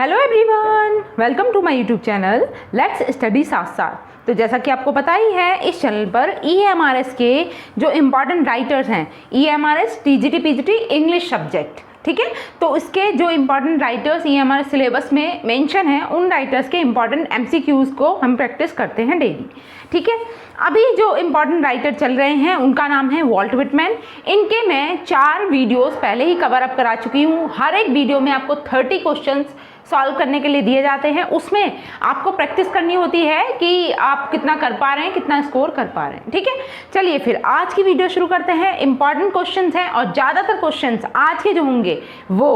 Hello everyone, welcome to my YouTube channel let's study साथ साथ। तो जैसा कि आपको पता ही है, इस चैनल पर EMRS के जो इम्पॉर्टेंट राइटर्स हैं, EMRS TGT PGT English subject, ठीक है। तो इसके जो इम्पॉर्टेंट राइटर्स EMRS सिलेबस में मेंशन हैं, उन राइटर्स के इम्पॉर्टेंट MCQs को हम प्रैक्टिस करते हैं डेली, ठीक है। अभी जो इम्पॉर्टेंट राइटर चल रहे हैं उनका नाम है वॉल्ट विटमैन। इनके मैं 4 वीडियोस पहले ही कवर अप करा चुकी हूँ। हर एक वीडियो में आपको 30 क्वेश्चंस सॉल्व करने के लिए दिए जाते हैं। उसमें आपको प्रैक्टिस करनी होती है कि आप कितना कर पा रहे हैं, कितना स्कोर कर पा रहे हैं, ठीक है। चलिए फिर आज की वीडियो शुरू करते हैं। इंपॉर्टेंट क्वेश्चंस हैं और ज़्यादातर क्वेश्चंस आज के जो होंगे वो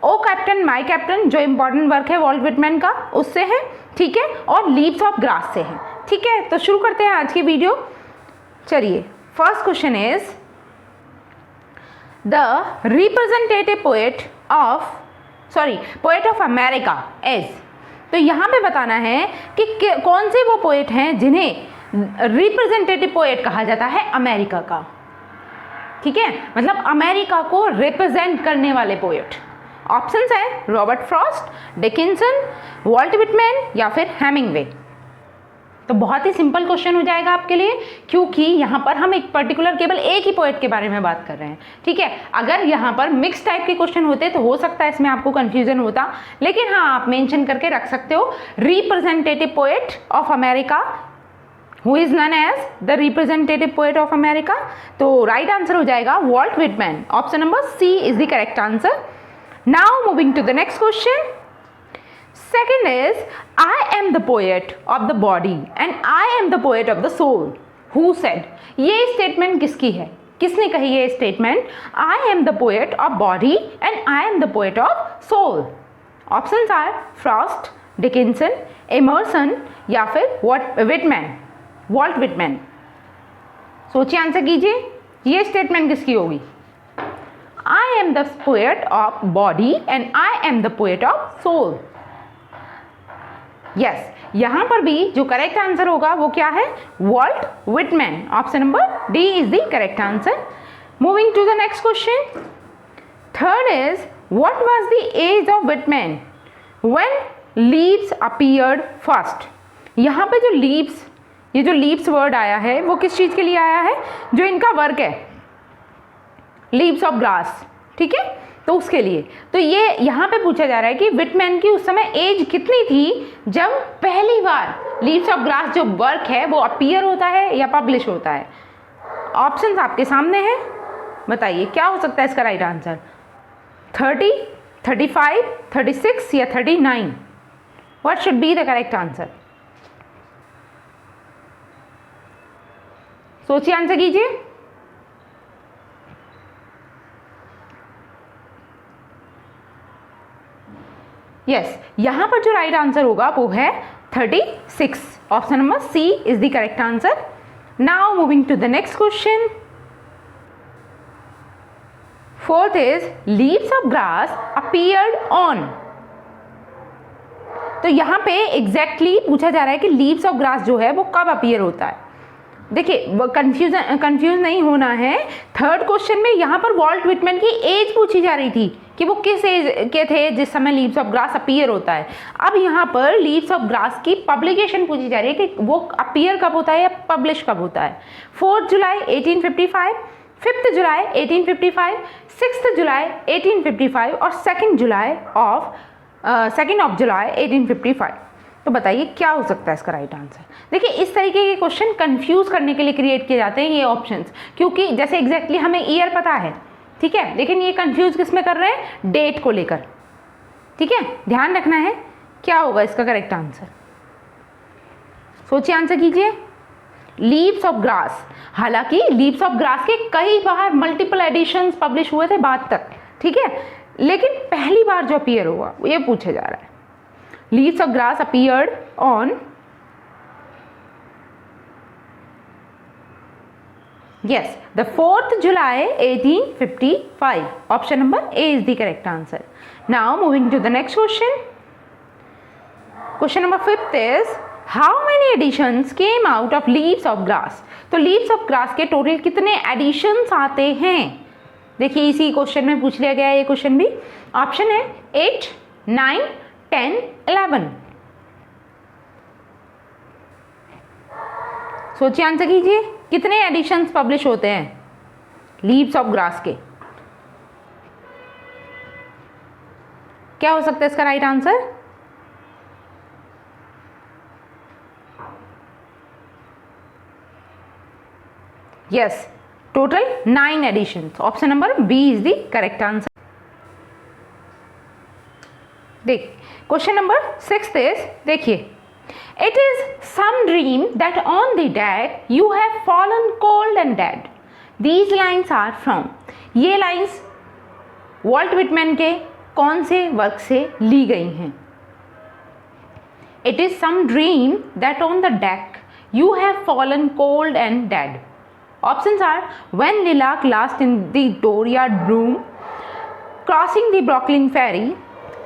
ओ कैप्टन माय कैप्टन, जो इंपॉर्टेंट वर्क है वॉल्ट विटमैन का, उससे है, ठीक है, और लीव्स ऑफ ग्रास से है, ठीक है। तो शुरू करते हैं आज की वीडियो। चलिए, first question is the representative poet of America is. तो यहाँ पे बताना है कि कौन से वो पोएट हैं जिन्हें रिप्रेजेंटेटिव पोएट कहा जाता है अमेरिका का, ठीक है, मतलब अमेरिका को रिप्रेजेंट करने वाले पोएट। ऑप्शंस हैं Robert Frost, Dickinson, Walt Whitman या फिर हेमिंगवे। तो बहुत ही सिंपल क्वेश्चन हो जाएगा आपके लिए, क्योंकि यहाँ पर हम एक पर्टिकुलर केवल एक ही पोएट के बारे में बात कर रहे हैं, ठीक है। अगर यहाँ पर मिक्स टाइप के क्वेश्चन होते तो हो सकता है इसमें आपको कंफ्यूजन होता, लेकिन हाँ, आप मेंशन करके रख सकते हो representative poet of America, who is known as the representative poet of America. तो राइट आंसर हो जाएगा Walt Whitman. Option number C is the correct answer. Now moving to the next question. Second is, I am the poet of the body and I am the poet of the soul. Who said? ये statement किसकी है, किसने कही ये statement? I am the poet of body and I am the poet of soul. Options are Frost, Dickinson, Emerson या फिर vault Whitman. सोचिए, answer कीजिए, ये स्टेटमेंट किसकी होगी? I am the poet of body and I am the poet of soul. Yes, यहाँ पर भी जो करेक्ट आंसर होगा वो क्या है? Walt Whitman. Option number D is the correct answer. Moving to the next question. Third is what was the age of Whitman when Leaves appeared first. यहाँ पे जो लीव्स, ये जो लीव्स वर्ड आया है वो किस चीज़ के लिए आया है? जो इनका वर्क है लीव्स ऑफ ग्रास, ठीक है, तो उसके लिए। तो ये यहाँ पे पूछा जा रहा है कि विटमैन की उस समय एज कितनी थी जब पहली बार लीव्स ऑफ ग्रास जो वर्क है वो अपीयर होता है या पब्लिश होता है। ऑप्शंस आपके सामने हैं, बताइए क्या हो सकता है इसका राइट आंसर? 30, 35, 36 या 39? What should be the correct answer? सोचिए, आंसर कीजिए। यस, यहाँ पर जो राइट आंसर होगा वो है 36। Option number C is the correct answer. Now moving to the next question. Fourth is leaves of Grass appeared on. तो यहाँ पे एग्जैक्टली पूछा जा रहा है कि लीव्स ऑफ ग्रास जो है वो कब अपीयर होता है। देखिए, कंफ्यूज नहीं होना है। थर्ड क्वेश्चन में यहाँ पर वॉल्ट विटमैन की एज पूछी जा रही थी कि वो किस एज के थे जिस समय लीव्स ऑफ ग्रास अपीयर होता है। अब यहाँ पर लीव्स ऑफ ग्रास की पब्लिकेशन पूछी जा रही है कि वो अपीयर कब होता है या पब्लिश कब होता है। 4 जुलाई 1855, 5 जुलाई 1855, 6 जुलाई 1855 और 2 जुलाई 1855। तो बताइए क्या हो सकता है इसका राइट आंसर? देखिए, इस तरीके के क्वेश्चन कंफ्यूज करने के लिए क्रिएट किए जाते हैं ये ऑप्शंस, क्योंकि जैसे एग्जैक्टली हमें ईयर पता है, ठीक है, लेकिन ये कंफ्यूज किस में कर रहे हैं? डेट को लेकर, ठीक है। ध्यान रखना है क्या होगा इसका करेक्ट आंसर। सोचिए, आंसर कीजिए। लीव्स ऑफ ग्रास, हालांकि लीव्स ऑफ ग्रास के कई बार मल्टीपल एडिशंस पब्लिश हुए थे बाद तक, ठीक है, लेकिन पहली बार जो अपीयर हुआ ये पूछा जा रहा है। Leaves of grass appeared on the 4th July 1855. Option number A is the correct answer. Now moving to the next question. Question number 5th is how many editions came out of Leaves of Grass? तो Leaves of Grass के total कितने editions आते हैं? देखिए, इसी question में पूछ लिया गया है ये क्वेश्चन भी। ऑप्शन है 8, 9, 10, 11। सोचिए, आंसर कीजिए, कितने एडिशंस पब्लिश होते हैं लीव्स ऑफ ग्रास के? क्या हो सकता है इसका right answer? Yes, total 9 editions. Option number B is the correct answer. देख, क्वेश्चन नंबर 6 इज, देखिए, it is some dream that on the deck you have fallen cold and dead. These lines are from, ये lines Walt Whitman के कौन से work से ली गई हैं? It is some dream that on the deck you have fallen cold and dead. Options are when lilac last in the dooryard bloom, crossing the Brooklyn ferry,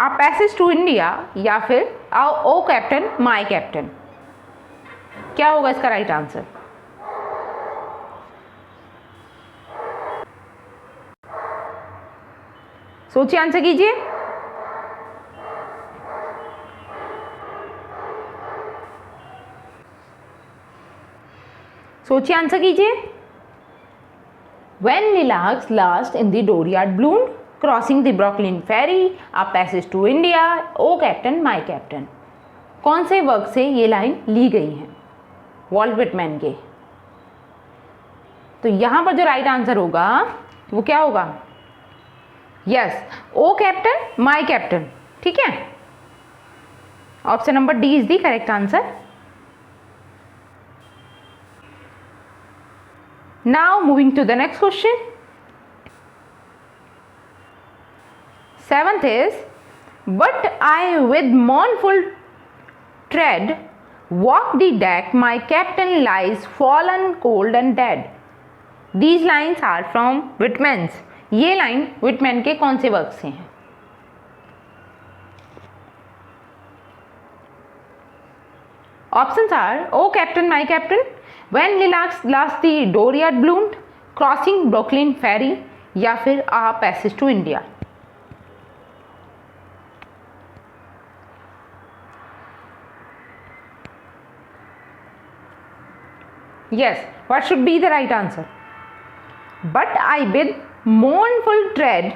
a passage to India, या फिर ओ captain my captain. क्या होगा इसका right answer? सोचिए, answer कीजिए। सोचिए, answer कीजिए। When lilacs last in the dooryard bloomed, crossing the Brooklyn ferry, a passage to India, O captain my captain. कौन से वर्क से ये लाइन ली गई है वॉल्ट विटमैन के? तो यहां पर जो राइट आंसर होगा वो क्या होगा? Yes, O captain my captain. ठीक है, option number D is the correct answer. Now moving to the next question. 7th is, but I with mournful tread walk the deck, my captain lies fallen cold and dead. These lines are from Whitman's. ये line Whitman के कौन से work से हैं? Options are O captain my captain, When lilacs last the dooryard bloomed, crossing Brooklyn ferry, या फिर A Passage to India। Yes, what should be the right answer? But I with mournful tread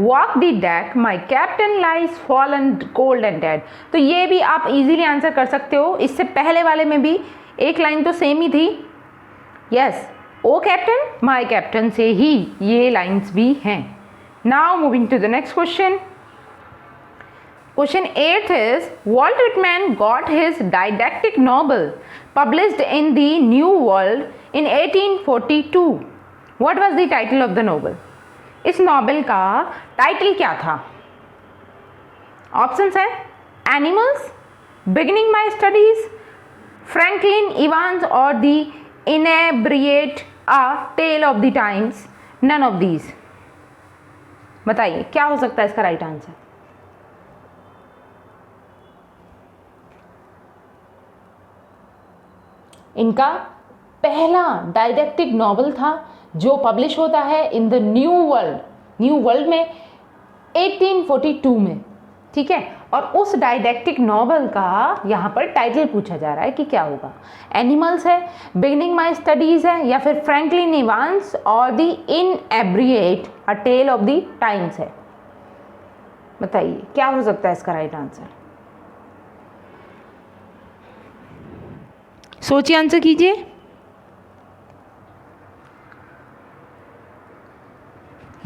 walk the deck, my captain lies fallen cold and dead। तो ये भी आप easily answer कर सकते हो। इससे पहले वाले में भी एक लाइन तो सेम ही थी। Yes, O captain my captain से ही ये लाइंस भी हैं। Now moving to the next question. Question 8 is, Walt Whitman got his didactic novel published in the new world in 1842। What was the title of the novel? इस novel का title क्या था? Options है animals, beginning my studies, Franklin Evans, और the inebriate, a tale of the times, none of these. बताइए क्या हो सकता है इसका राइट आंसर? इनका पहला डाइडेक्टिक नॉवल था जो पब्लिश होता है इन द न्यू वर्ल्ड में 1842 में। ठीक है, और उस डाइडेक्टिक नॉवल का यहाँ पर टाइटल पूछा जा रहा है कि क्या होगा? एनिमल्स है, बिगिनिंग माय स्टडीज है, या फिर फ्रैंकलिन इवांस और the inebriate, a tale of the times है। बताइए क्या हो सकता है इसका राइट आंसर? सोचिए, आंसर कीजिए।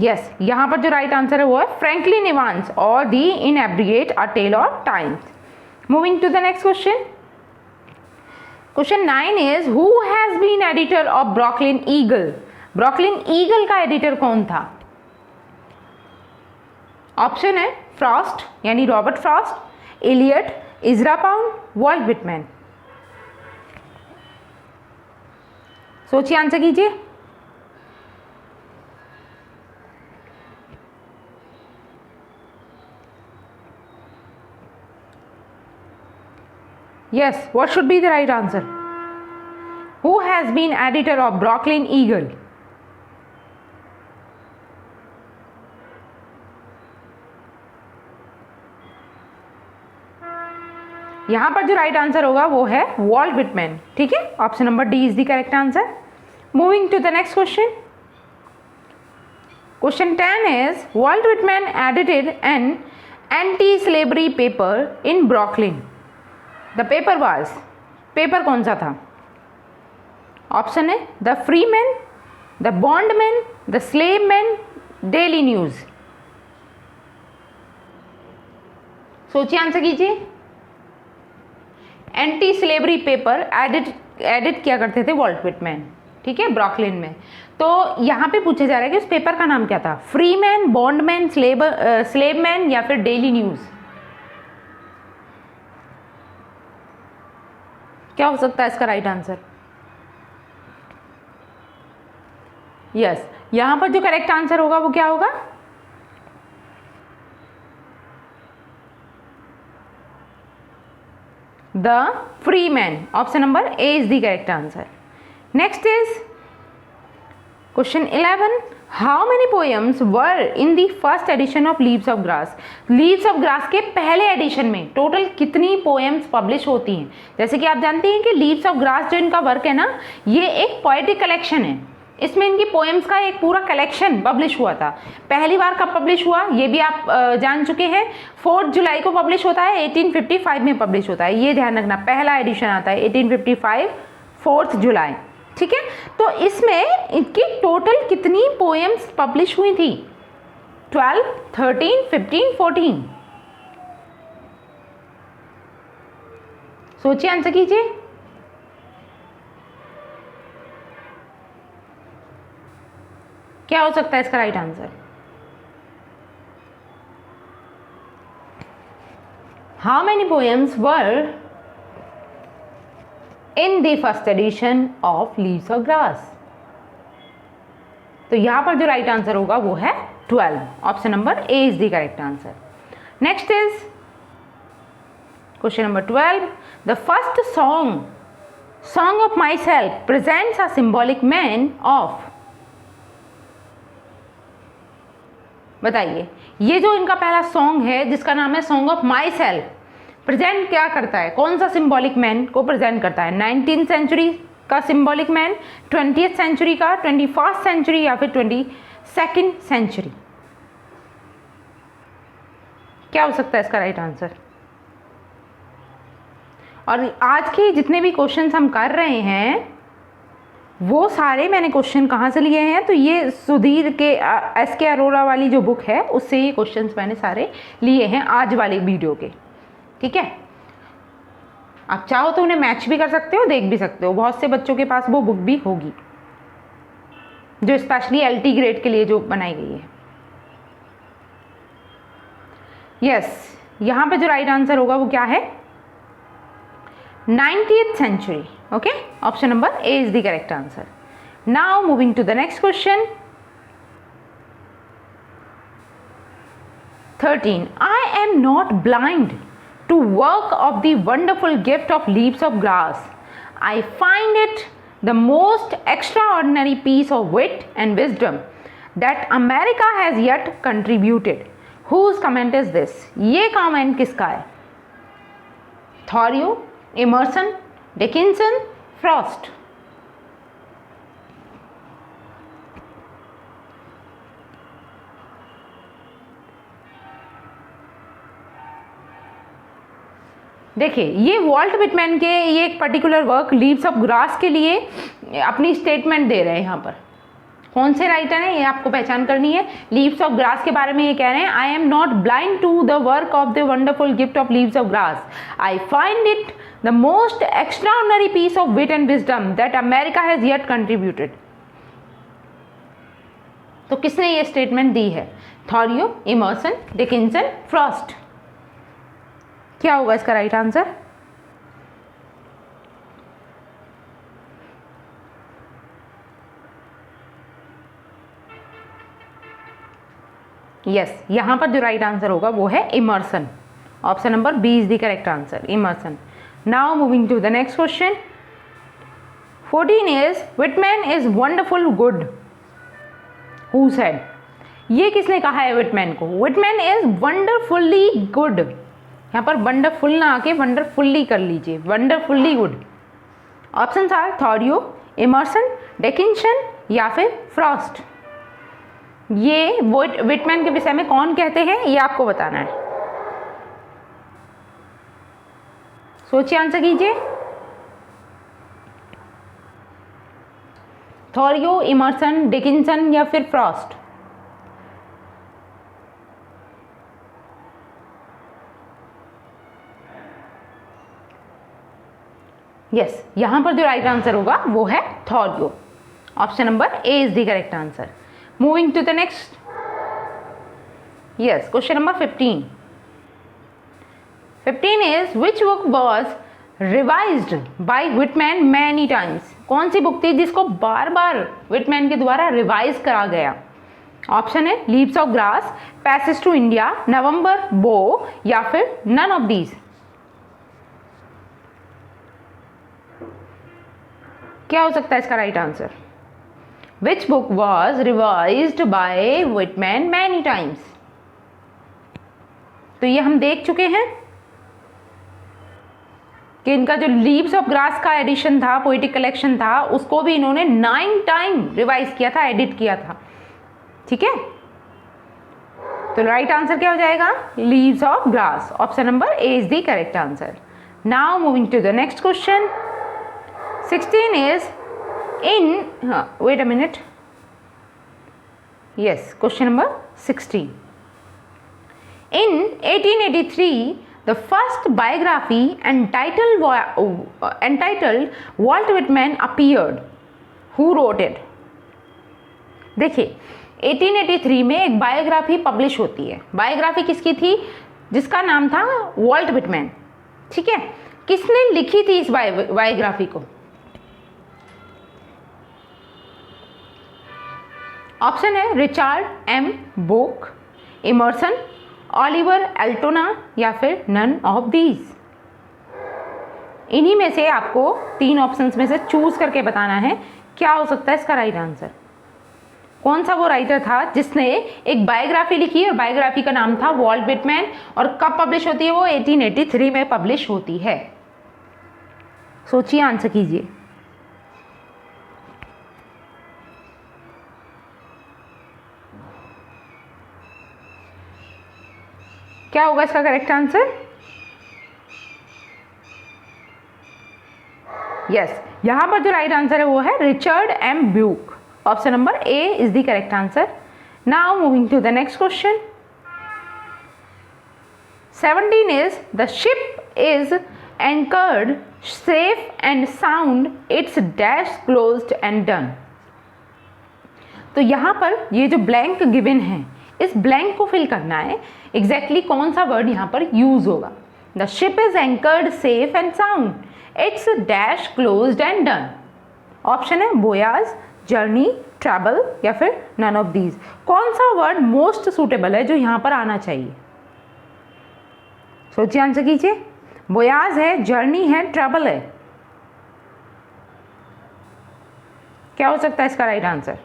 यस, यहां पर जो राइट आंसर है वो है फ्रैंकलिन इवांस और the inebriate, a tale of times. Moving to the next question. Question 9 is, who has been editor of Brooklyn Eagle? Brooklyn Eagle का एडिटर कौन था? ऑप्शन है फ्रॉस्ट यानी Robert Frost, Eliot, Ezra Pound, Walt Whitman. सोचिए, answer कीजिए। Yes, what should be the right answer? Who has been editor of Brooklyn Eagle? यहाँ पर जो राइट आंसर होगा वो है वॉल्ट विटमैन, ठीक है। Option number D is the correct answer. Moving to the next question. Question 10 is Walt Whitman edited an anti-slavery paper in Brooklyn. The paper was, paper कौन सा था? ऑप्शन है the freeman, the bondman, the slaveman, daily news. सोचिए, answer कीजिए। Anti slavery paper edit किया करते थे vault Whitman, ठीक है, ब्रॉकलिन में। तो यहाँ पे पूछा जा रहा है कि उस पेपर का नाम क्या था, फ्रीमैन, बॉन्डमैन, स्लेवमैन या फिर डेली न्यूज। क्या हो सकता है इसका राइट आंसर? यस, यहाँ पर जो करेक्ट आंसर होगा वो क्या होगा? The Freeman. Option number A is the correct answer. Next is question 11। How many poems were in the first edition of leaves of grass? Leaves of grass के पहले addition में टोटल कितनी poems publish होती हैं? जैसे कि आप जानते हैं कि लीव्स ऑफ ग्रास जो इनका वर्क है ना, ये एक पोएटिक कलेक्शन है। इसमें इनकी पोएम्स का एक पूरा कलेक्शन पब्लिश हुआ था। पहली बार कब पब्लिश हुआ ये भी आप जान चुके हैं, 4 जुलाई को पब्लिश होता है, 1855 में पब्लिश होता है, ये ध्यान रखना। पहला एडिशन आता है 1855, 4 जुलाई, ठीक है। तो इसमें इनकी टोटल कितनी पोएम्स पब्लिश हुई थी? 12, 13, 15, 14? सोचिए, आंसर कीजिए। क्या हो सकता है इसका right answer? How many poems were in the first edition of leaves of grass? तो यहां पर जो राइट आंसर होगा वो है 12। Option number A is the correct answer. Next is question number 12। The first song of my self presents a symbolic man of. बताइए, ये जो इनका पहला सॉन्ग है जिसका नाम है song of my self, present क्या करता है, कौन सा सिंबॉलिक मैन को प्रेजेंट करता है? 19th सेंचुरी का सिंबॉलिक मैन, 20th सेंचुरी का, 21st सेंचुरी या फिर 22nd सेंचुरी? क्या हो सकता है इसका राइट आंसर? और आज के जितने भी क्वेश्चंस हम कर रहे हैं वो सारे मैंने क्वेश्चन कहाँ से लिए हैं? तो ये सुधीर के SK अरोड़ा वाली जो बुक है उससे ये क्वेश्चंस मैंने सारे लिए हैं आज वाले वीडियो के, ठीक है। आप चाहो तो उन्हें मैच भी कर सकते हो, देख भी सकते हो। बहुत से बच्चों के पास वो बुक भी होगी जो स्पेशली LT ग्रेड के लिए जो बनाई गई है। यस, यहाँ पे जो राइट आंसर होगा वो क्या है? 90th century. Okay, option number A is the correct answer. Now moving to the next question. 13. I am not blind to work of the wonderful gift of leaves of grass. I find it the most extraordinary piece of wit and wisdom that America has yet contributed. Whose comment is this? ये comment किसका है? Thoreau, Emerson, Dickinson, Frost? देखिए, ये vault Whitman के ये एक particular work leaves of grass के लिए अपनी स्टेटमेंट दे रहे हैं। यहाँ पर कौन से राइटर हैं ये आपको पहचान करनी है। लीव्स ऑफ ग्रास के बारे में ये कह रहे हैं, I am not blind to the work of the wonderful gift of leaves of grass, I find it the most extraordinary piece of wit and wisdom that America has yet contributed. तो किसने ये statement दी है? Thoreau, Emerson, Dickinson, Frost? क्या होगा इसका right answer? Yes, यहां पर जो राइट आंसर होगा वो है Emerson. Option number B is the correct answer, Emerson. Now moving to the next question. 14 is Whitman is wonderful good. Who said? ये किसने कहा है विटमैन को? Whitman is wonderfully good. यहाँ पर वंडरफुल ना आके वंडरफुल्ली कर लीजिए, wonderfully good. Options are Thoreau, Emerson, Dickinson या फिर फ्रॉस्ट। ये विटमैन के विषय में कौन कहते हैं ये आपको बताना है। सोचिए, आंसर कीजिए। थॉरियो, इमर्सन, डिकिंसन या फिर फ्रॉस्ट। यस, यहां पर जो राइट आंसर होगा वो है Thoreau. Option number A is the correct answer. Moving to the next. Yes, question number 15 is which book was revised by Whitman many times. कौन सी बुक थी जिसको बार बार विटमैन के द्वारा रिवाइज करा गया। ऑप्शन है leaves of grass, passage to India, November, बो या फिर नन ऑफ दीज। क्या हो सकता है इसका right answer. Which book was revised by Whitman many times. तो ये हम देख चुके हैं कि इनका जो लीव्स ऑफ ग्रास का एडिशन था, पोइटिक कलेक्शन था, उसको भी इन्होंने 9 टाइम रिवाइज किया था, एडिट किया था। ठीक है, तो राइट आंसर क्या हो जाएगा, leaves of grass. Option number A is the correct answer. Now moving to the next question. 16 is wait a minute. Yes, question number 16. In 1883, the first biography entitled Walt Whitman appeared. Who wrote it? देखिए, 1883 में एक biography publish होती है। Biography किसकी थी, जिसका नाम था वॉल्ट विटमैन। ठीक है, किसने लिखी थी इस बायोग्राफी को। ऑप्शन है रिचार्ड एम बोक, इमर्सन, ऑलिवर एल्टोना या फिर नन ऑफ दीज। इन्हीं में से आपको 3 ऑप्शंस में से चूज करके बताना है क्या हो सकता है इसका राइट आंसर। कौन सा वो राइटर था जिसने एक बायोग्राफी लिखी और बायोग्राफी का नाम था वॉल्ट विटमैन, और कब पब्लिश होती है वो 1883 में पब्लिश होती है। सोचिए, आंसर कीजिए। क्या होगा इसका करेक्ट आंसर। यस, यहां पर जो राइट आंसर है वो है Richard M Bucke. Option number A is the correct answer. Now moving to the next question. 17 is the ship is anchored safe and sound, it's dash closed and done. तो यहां पर ये जो blank given है, इस blank को fill करना है। एग्जैक्टली कौन सा वर्ड यहाँ पर यूज होगा। The ship is anchored safe and sound, it's dash closed and done. Option है बोयाज, जर्नी, ट्रैवल या फिर नन ऑफ दीज। कौन सा वर्ड मोस्ट सुटेबल है जो यहाँ पर आना चाहिए। सोचिए, आंसर कीजिए। बोयाज है, जर्नी है, ट्रैवल है। क्या हो सकता है इसका राइट आंसर।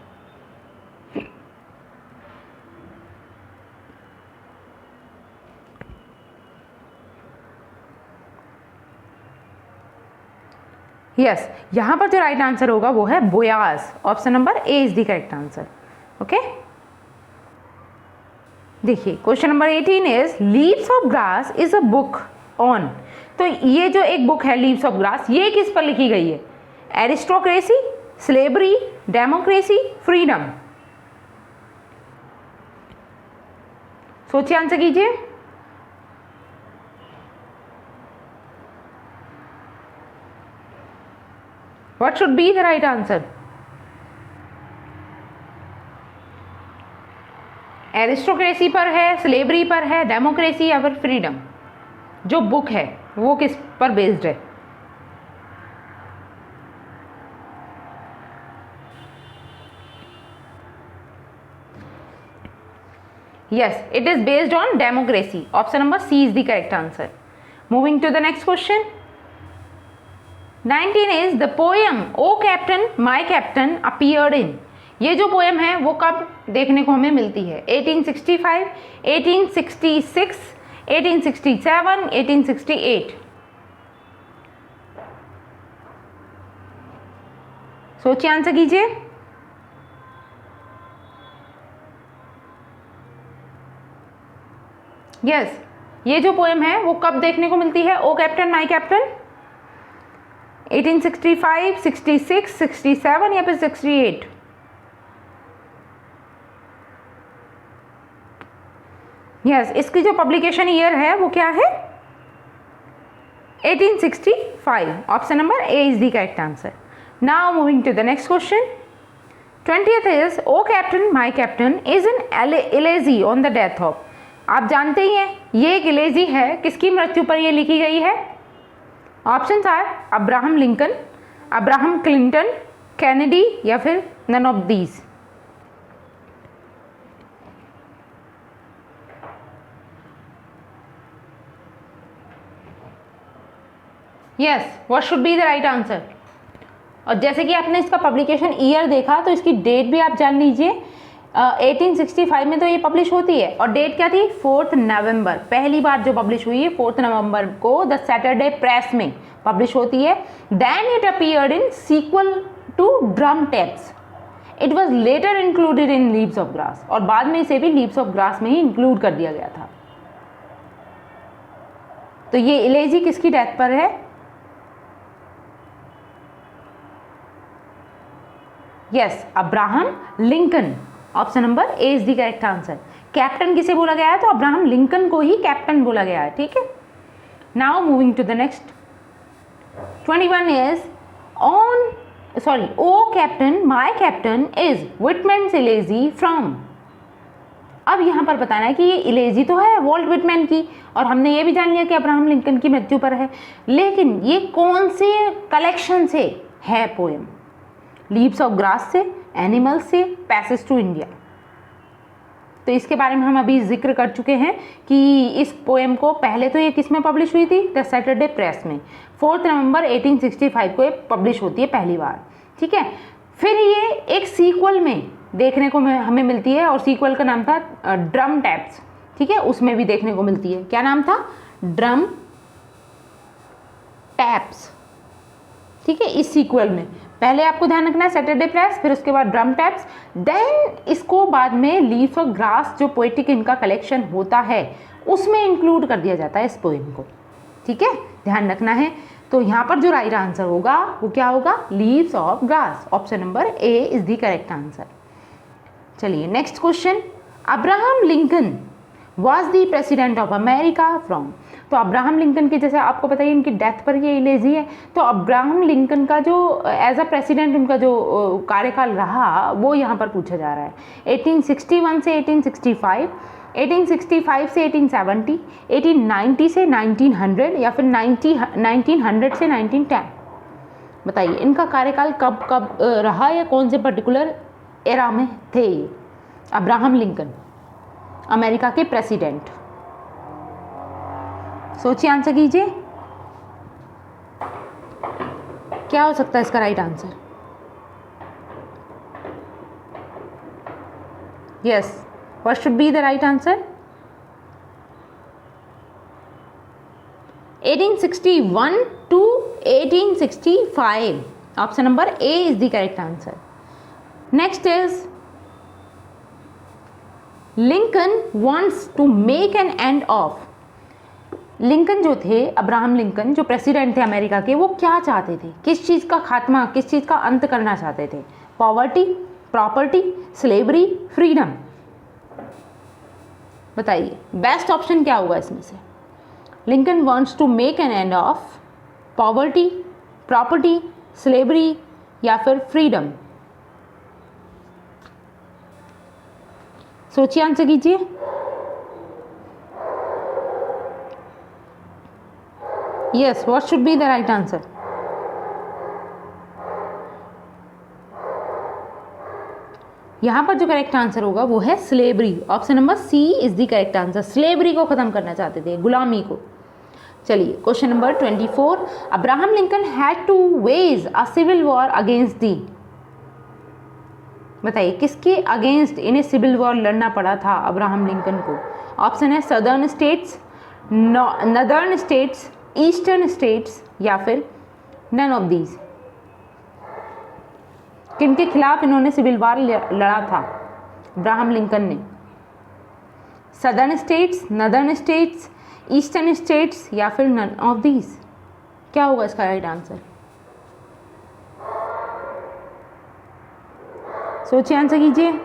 यस, यहां पर जो राइट आंसर होगा वो है बोयाज। Option number A is the correct answer. Okay, देखिए question number 18 is leaves of grass is a book on. तो ये जो एक बुक है लीव्स ऑफ ग्रास, ये किस पर लिखी गई है। Aristocracy, slavery, democracy, freedom. सोचिए, आंसर कीजिए। What should be the right answer? Aristocracy पर है, स्लेवरी पर है, डेमोक्रेसी या फिर फ्रीडम। जो बुक है वो किस पर बेस्ड है। Yes, it is based on democracy. Option number C is the correct answer. Moving to the next question. 19 is the poem O captain my captain appeared in. ये जो पोएम है वो कब देखने को हमें मिलती है। 1865, 1866, 1867, 1868। सोचिए, आंसर कीजिए। यस, ये जो पोएम है वो कब देखने को मिलती है? ओ कैप्टन माय कैप्टन, 1865, 66, 67 या फिर 68? यस, इसकी जो पब्लिकेशन ईयर है वो क्या है? 1865। Option number A is the correct answer. Now moving to the next question. 20th is O captain my captain is an elegy on the death of. आप जानते ही हैं ये एक इलेजी है, किसकी मृत्यु पर ये लिखी गई है? Options are Abraham Lincoln, Abraham Clinton, Kennedy या फिर none of these. Yes, what should be the right answer? और जैसे कि आपने इसका पब्लिकेशन ईयर देखा तो इसकी डेट भी आप जान लीजिए। 1865 में तो ये पब्लिश होती है और डेट क्या थी? 4 नवंबर। पहली बार जो पब्लिश हुई है 4 नवंबर को द सैटरडे प्रेस में पब्लिश होती है। Then it appeared in sequel to drum taps. It was later included in leaves of grass, और बाद में इसे भी लीव्स ऑफ ग्रास में ही इंक्लूड कर दिया गया था। तो ये इलेजी किसकी डेथ पर है? Yes, Abraham Lincoln. Option number A is the correct answer. Captain किसे बोला गया है? तो अब्राहम लिंकन को ही कैप्टन बोला गया है। ठीक है, now moving to the next. 21 is O captain my captain is Whitman's elegy from. अब यहाँ पर बताना है कि ये इलेजी तो है वॉल्ट विटमैन की, और हमने ये भी जान लिया कि अब्राहम लिंकन की मृत्यु पर है, लेकिन ये कौन से कलेक्शन से है पोएम? लीव्स ऑफ ग्रास से, एनिमल्स से, पैसेज टू इंडिया। तो इसके बारे में हम अभी जिक्र कर चुके हैं कि इस पोएम को पहले तो ये किस में पब्लिश हुई थी? द सैटरडे प्रेस में। 4 नवंबर 1865 को ये पब्लिश होती है पहली बार। ठीक है, फिर ये एक सीक्वल में देखने को हमें मिलती है, और सीक्वल का नाम था ड्रम टैप्स। ठीक है, उसमें भी देखने को मिलती है। क्या नाम था? Drum taps. ठीक है, इस सीक्वल में पहले आपको ध्यान रखना है सैटरडे प्रेस, फिर उसके बाद ड्रम टैप्स, देन इसको बाद में लीव्स ऑफ ग्रास जो पोएटिक इनका कलेक्शन होता है उसमें इंक्लूड कर दिया जाता है इस पोएम को। ठीक है, ध्यान रखना है। तो यहाँ पर जो राइट आंसर होगा वो क्या होगा? Leaves of grass. Option number A is the correct answer. चलिए next question. Abraham Lincoln was the president of America from. तो अब्राहम लिंकन की, जैसे आपको पता है इनकी डेथ पर ये इलेजी है, तो अब्राहम लिंकन का जो एज अ प्रेसिडेंट उनका जो कार्यकाल रहा वो यहाँ पर पूछा जा रहा है। 1861 से 1865, 1865 से 1870, 1890 से 1900 या फिर 1900 से 1910। बताइए इनका कार्यकाल कब कब रहा या कौन से पर्टिकुलर एरा में थे अब्राहम लिंकन, अमेरिका के प्रेसिडेंट? सोचिए, आंसर कीजिए। क्या हो सकता है इसका right answer? Yes, what should be the right answer? 1861 to 1865. Option number A is the correct answer. Next is Lincoln wants to make an end of. Lincoln जो थे, अब्राहम लिंकन जो प्रेसिडेंट थे अमेरिका के, वो क्या चाहते थे? किस चीज़ का खात्मा, किस चीज़ का अंत करना चाहते थे? Poverty, property, slavery, freedom. बताइए बेस्ट ऑप्शन क्या होगा इसमें से? Lincoln wants to make an end of poverty, property, slavery या फिर फ्रीडम। सोचिए, आंसर कीजिए। Yes, what should be the right answer? यहां पर जो करेक्ट आंसर होगा वो है slavery. Option number C is the correct answer. Slavery को खत्म करना चाहते थे, गुलामी को। चलिए question number 24। Abraham Lincoln had two ways a civil war against the. बताइए किसके अगेंस्ट इन्हें सिविल वॉर लड़ना पड़ा था अब्राहम लिंकन को? ऑप्शन है southern states, northern states, eastern states या फिर नन ऑफ दीज। किनके खिलाफ इन्होंने सिविल वार लड़ा था अब्राहम लिंकन ने? Southern states, northern states, eastern states या फिर नन ऑफ दीज। क्या होगा इसका राइट आंसर? सोचिए, आंसर कीजिए।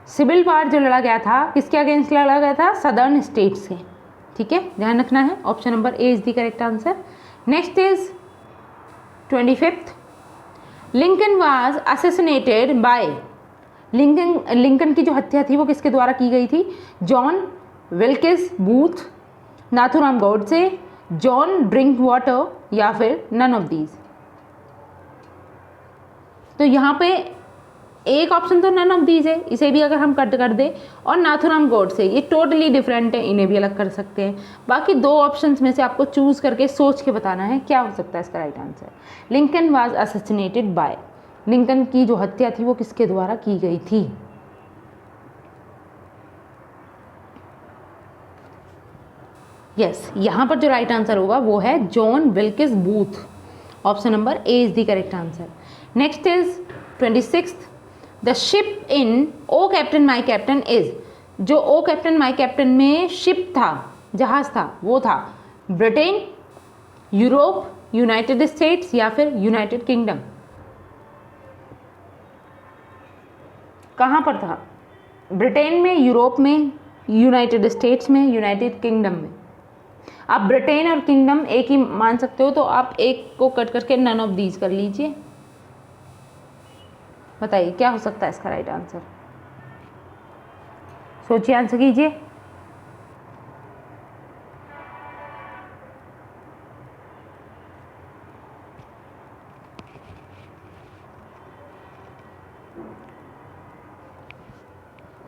सिविल वार जो लड़ा गया था किसके अगेंस्ट लड़ा गया था? सदर्न स्टेट्स के। ठीक है, ध्यान रखना है। Option number A is the correct answer. Next is 25th, Lincoln was assassinated bye. Lincoln की जो हत्या थी वो किसके द्वारा की गई थी? John Wilkes Booth, Nathuram Godse, John drink water या फिर नन ऑफ दीज। तो यहाँ पे एक ऑप्शन तो नन ऑफ दीज है, इसे भी अगर हम कट कर दें, और नाथूराम गॉडसे, ये टोटली डिफरेंट है, इन्हें भी अलग कर सकते हैं। बाकी दो ऑप्शंस में से आपको चूज करके सोच के बताना है क्या हो सकता है इसका right answer. Lincoln was assassinated bye, Lincoln की जो हत्या थी वो किसके द्वारा की गई थी? यस, यहाँ पर जो राइट आंसर होगा वो है John Wilkes Booth. Option number A is the correct answer. Next is 26th, the ship in O captain my captain is. जो ओ कैप्टन माई कैप्टन में शिप था, जहाज था, वो था ब्रिटेन, यूरोप, यूनाइटेड स्टेट्स या फिर यूनाइटेड किंगडम। कहाँ पर था? ब्रिटेन में, यूरोप में, यूनाइटेड स्टेट्स में, यूनाइटेड किंगडम में। आप ब्रिटेन और किंगडम एक ही मान सकते हो, तो आप एक को कट करके नन ऑफ दीज कर लीजिए। बताइए क्या हो सकता है इसका राइट आंसर? सोचिए, आंसर कीजिए।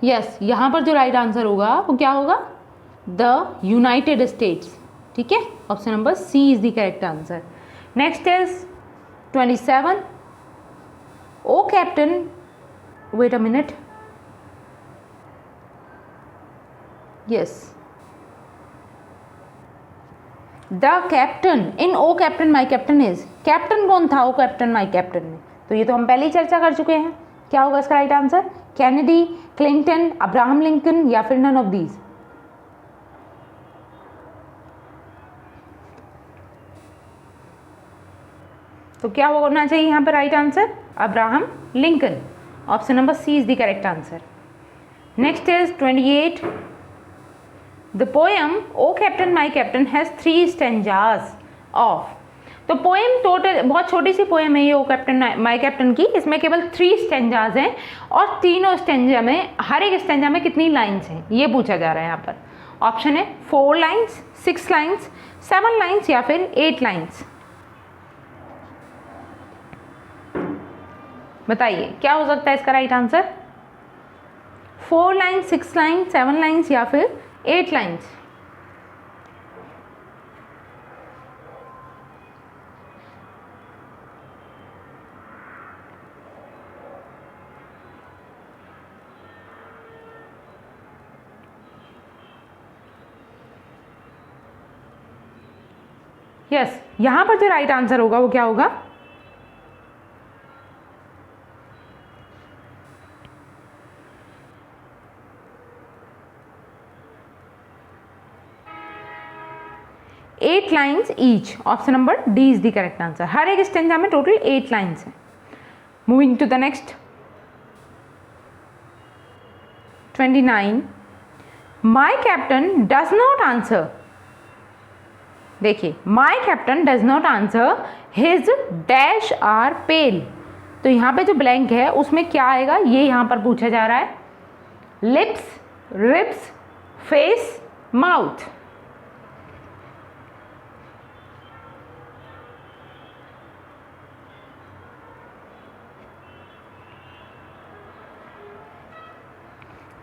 यस, यहाँ पर जो राइट आंसर होगा वो क्या होगा? The United States. ठीक है, option number C is the correct answer. Next is 27, O captain, wait a minute, yes, the captain in O captain my captain is. Captain कौन था ओ कैप्टन माई कैप्टन में? तो ये तो हम पहले ही चर्चा कर चुके हैं। क्या होगा इसका right answer? Kennedy, Clinton, Abraham Lincoln या फिर नन ऑफ दीज। तो क्या होना चाहिए यहाँ पर right answer? Abraham Lincoln. Option number C is the correct answer. Next is 28, the poem O captain my captain has 3 stanzas of. तो poem total बहुत छोटी सी पोएम है ये ओ कैप्टन माई कैप्टन की। इसमें केवल 3 स्टेंजाज हैं और तीनों स्टेंजा में, हर एक स्टेंजा में कितनी लाइन्स हैं ये पूछा जा रहा है यहाँ पर। ऑप्शन है 4 लाइन्स, 6 लाइन्स, 7 लाइन्स या फिर 8 लाइन्स। बताइए क्या हो सकता है इसका right answer? 4 lines, 6 lines, 7 lines या फिर 8 लाइन्स। यस, यहां पर जो राइट आंसर होगा वो क्या होगा? Eight lines each. Option number D is the correct answer. हर एक स्टेंजा में टोटल 8 लाइन्स हैं। Moving to the next 29, my captain does not answer. देखिए, my captain does not answer his dash are pale. तो यहाँ पे जो blank है उसमें क्या आएगा ये यहाँ पर पूछा जा रहा है। Lips, ribs, face, mouth.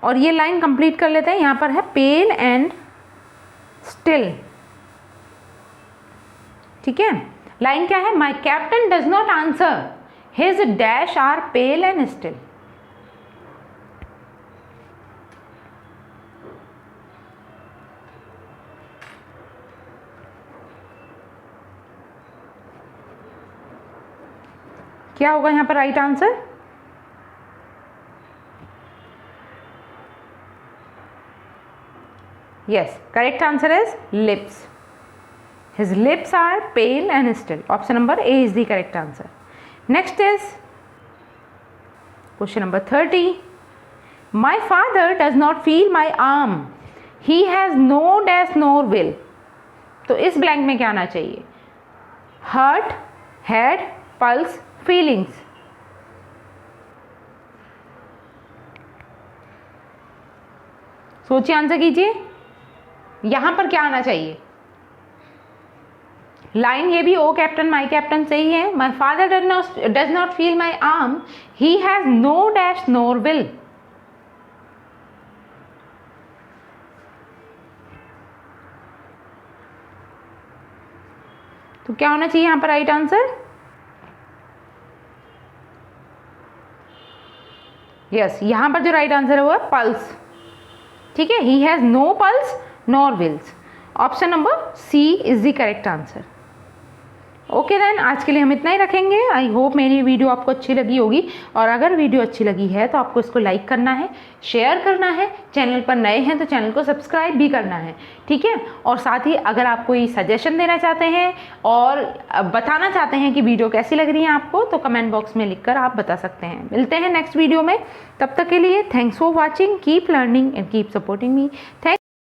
और ये लाइन कंप्लीट कर लेते हैं। यहाँ पर है पेल एंड स्टिल। ठीक है, लाइन क्या है, my captain does not answer, his dash are pale and still. क्या होगा यहाँ पर right answer? Yes, correct answer is lips. His lips are pale and still. Option number A is the correct answer. Next is question number 30. My father does not feel my arm. He has no dash nor will. तो इस blank में क्या आना चाहिए? Heart, head, pulse, feelings. सोचिए, answer कीजिए। यहां पर क्या आना चाहिए? लाइन ये भी ओ कैप्टन माई कैप्टन सही है। My father does not feel my arm, he has no dash nor will. तो क्या होना चाहिए यहां पर राइट आंसर? यस, यहां पर जो राइट आंसर है वो है पल्स। ठीक है, he has no pulse nor wills. Option number C is the correct answer. Okay then, आज के लिए हम इतना ही रखेंगे। आई होप मेरी वीडियो आपको अच्छी लगी होगी, और अगर वीडियो अच्छी लगी है तो आपको इसको लाइक करना है, शेयर करना है, चैनल पर नए हैं तो चैनल को सब्सक्राइब भी करना है, ठीक है। और साथ ही अगर आप कोई सजेशन देना चाहते हैं और बताना चाहते हैं कि वीडियो कैसी लग रही है आपको, तो कमेंट बॉक्स में लिखकर आप बता सकते हैं। मिलते हैं नेक्स्ट वीडियो में, तब तक के लिए thanks for watching, keep learning and keep supporting me. Thank